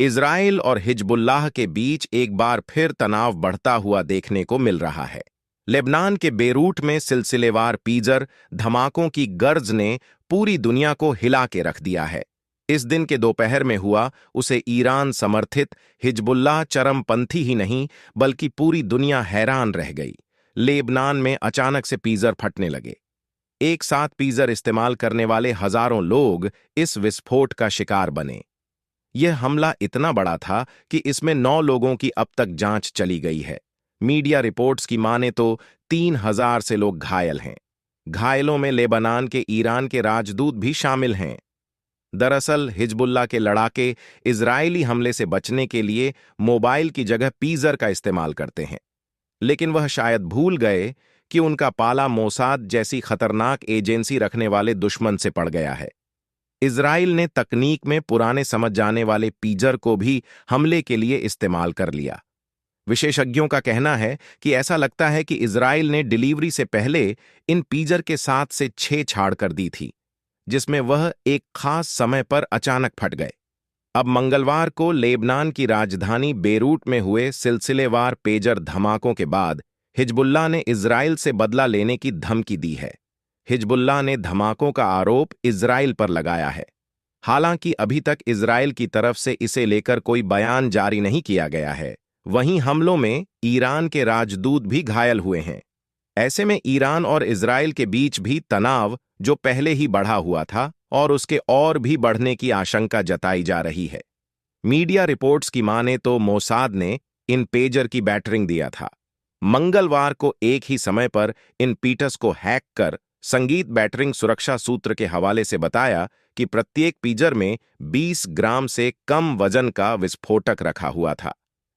Israel और Hezbollah के बीच एक बार फिर तनाव बढ़ता हुआ देखने को मिल रहा है। लेबनान के बेरूट में सिलसिलेवार पीजर धमाकों की गर्ज ने पूरी दुनिया को हिला के रख दिया है। इस दिन के दोपहर में हुआ उसे ईरान समर्थित हिजबुल्लाह चरमपंथी ही नहीं बल्कि पूरी दुनिया हैरान रह गई। लेबनान में अचानक से पीजर फटने लगे। एक साथ पीजर इस्तेमाल करने वाले हजारों लोग इस विस्फोट का शिकार बने। यह हमला इतना बड़ा था कि इसमें 9 लोगों की अब तक जांच चली गई है। मीडिया रिपोर्ट्स की माने तो 3000 से लोग घायल हैं। घायलों में लेबनान के ईरान के राजदूत भी शामिल हैं। दरअसल हिजबुल्लाह के लड़ाके इजरायली हमले से बचने के लिए मोबाइल की जगह पीजर का इस्तेमाल करते हैं, लेकिन वह शायद भूल गए कि उनका पाला मोसाद जैसी खतरनाक एजेंसी रखने वाले दुश्मन से पड़ गया है। इजराइल ने तकनीक में पुराने समझ जाने वाले पीजर को भी हमले के लिए इस्तेमाल कर लिया। विशेषज्ञों का कहना है कि ऐसा लगता है कि इजराइल ने डिलीवरी से पहले इन पीजर के साथ से छेड़छाड़ कर दी थी, जिसमें वह एक खास समय पर अचानक फट गए। अब मंगलवार को लेबनान की राजधानी बेरूट में हुए सिलसिलेवार पेजर धमाकों के बाद हिजबुल्लाह ने इजराइल से बदला लेने की धमकी दी है। हिजबुल्लाह ने धमाकों का आरोप इजराइल पर लगाया है। हालांकि अभी तक इजराइल की तरफ से इसे लेकर कोई बयान जारी नहीं किया गया है। वहीं हमलों में ईरान के राजदूत भी घायल हुए हैं। ऐसे में ईरान और इजराइल के बीच भी तनाव, जो पहले ही बढ़ा हुआ था और उसके और भी बढ़ने की आशंका जताई जा रही है। मीडिया रिपोर्ट्स की माने तो मोसाद ने इन पेजर की बैटरिंग दिया था। मंगलवार को एक ही समय पर इन पीटर्स को हैक कर संगीत बैटरिंग सुरक्षा सूत्र के हवाले से बताया कि प्रत्येक पेजर में 20 ग्राम से कम वजन का विस्फोटक रखा हुआ था।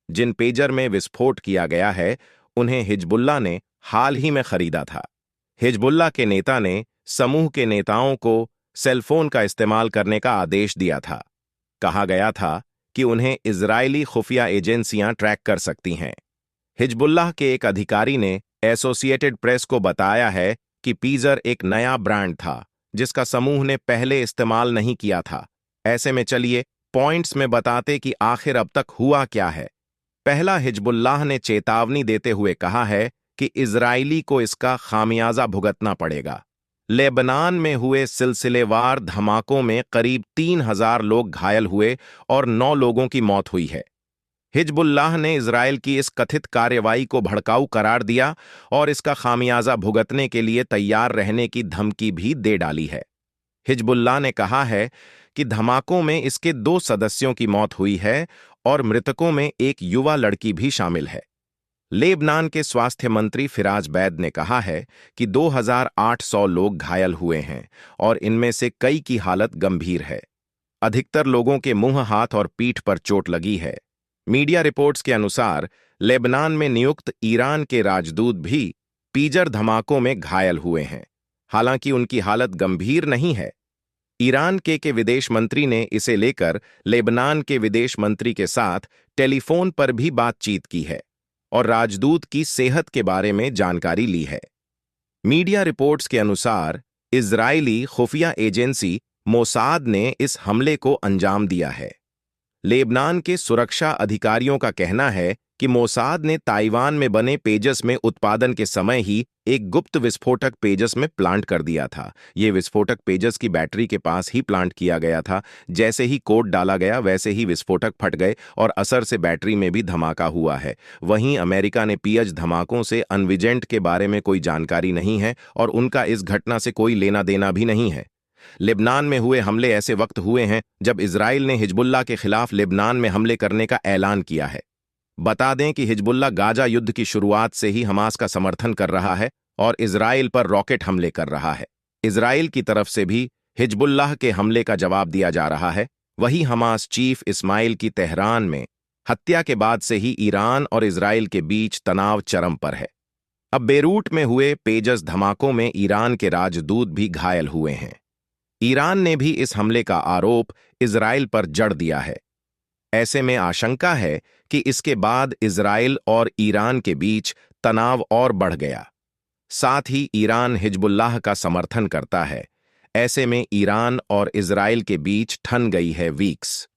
जिन पेजर में विस्फोट किया गया है उन्हें हिजबुल्लाह ने हाल ही में खरीदा था। हिजबुल्लाह के नेता ने समूह के नेताओं को सेलफोन का इस्तेमाल करने का आदेश दिया था। कहा गया था कि उन्हें इजरायली खुफिया एजेंसियां ट्रैक कर सकती हैं। हिजबुल्लाह के एक अधिकारी ने एसोसिएटेड प्रेस को बताया है कि पीजर एक नया ब्रांड था जिसका समूह ने पहले इस्तेमाल नहीं किया था। ऐसे में चलिए पॉइंट्स में बताते कि आखिर अब तक हुआ क्या है। पहला, हिजबुल्लाह ने चेतावनी देते हुए कहा है कि इजरायली को इसका खामियाजा भुगतना पड़ेगा। लेबनान में हुए सिलसिलेवार धमाकों में करीब 3000 लोग घायल हुए और 9 लोगों की मौत हुई है। हिजबुल्लाह ने इजरायल की इस कथित कार्रवाई को भड़काऊ करार दिया और इसका खामियाजा भुगतने के लिए तैयार रहने की धमकी भी दे डाली है। हिजबुल्लाह ने कहा है कि धमाकों में इसके 2 सदस्यों की मौत हुई है और मृतकों में एक युवा लड़की भी शामिल है। लेबनान के स्वास्थ्य मंत्री फिराज बैद ने कहा है कि 2800 लोग घायल हुए हैं और इनमें से कई की हालत गंभीर है। अधिकतर लोगों के मुंह, हाथ और पीठ पर चोट लगी है। मीडिया रिपोर्ट्स के अनुसार लेबनान में नियुक्त ईरान के राजदूत भी पीजर धमाकों में घायल हुए हैं। हालांकि उनकी हालत गंभीर नहीं है। ईरान के विदेश मंत्री ने इसे लेकर लेबनान के विदेश मंत्री के साथ टेलीफोन पर भी बातचीत की है और राजदूत की सेहत के बारे में जानकारी ली है। मीडिया रिपोर्ट्स के अनुसार इजरायली खुफिया एजेंसी मोसाद ने इस हमले को अंजाम दिया है। लेबनान के सुरक्षा अधिकारियों का कहना है कि मोसाद ने ताइवान में बने पेजस में उत्पादन के समय ही एक गुप्त विस्फोटक पेजस में प्लांट कर दिया था। ये विस्फोटक पेजस की बैटरी के पास ही प्लांट किया गया था। जैसे ही कोड डाला गया वैसे ही विस्फोटक फट गए और असर से बैटरी में भी धमाका हुआ है। वहीं अमेरिका ने पीएच धमाकों से अनविजेंट के बारे में कोई जानकारी नहीं है और उनका इस घटना से कोई लेना देना भी नहीं है। लेबनान में हुए हमले ऐसे वक्त हुए हैं जब इजराइल ने हिजबुल्लाह के खिलाफ लेबनान में हमले करने का ऐलान किया है। बता दें कि हिजबुल्लाह गाजा युद्ध की शुरुआत से ही हमास का समर्थन कर रहा है और इजराइल पर रॉकेट हमले कर रहा है। इजराइल की तरफ से भी हिजबुल्लाह के हमले का जवाब दिया जा रहा है। वही हमास चीफ इस्माइल की तेहरान में हत्या के बाद से ही ईरान और इजराइल के बीच तनाव चरम पर है। अब बेरूट में हुए पेजस धमाकों में ईरान के राजदूत भी घायल हुए हैं। ईरान ने भी इस हमले का आरोप इजराइल पर जड़ दिया है। ऐसे में आशंका है कि इसके बाद इजराइल और ईरान के बीच तनाव और बढ़ गया। साथ ही ईरान हिजबुल्लाह का समर्थन करता है। ऐसे में ईरान और इजराइल के बीच ठन गई है वीक्स।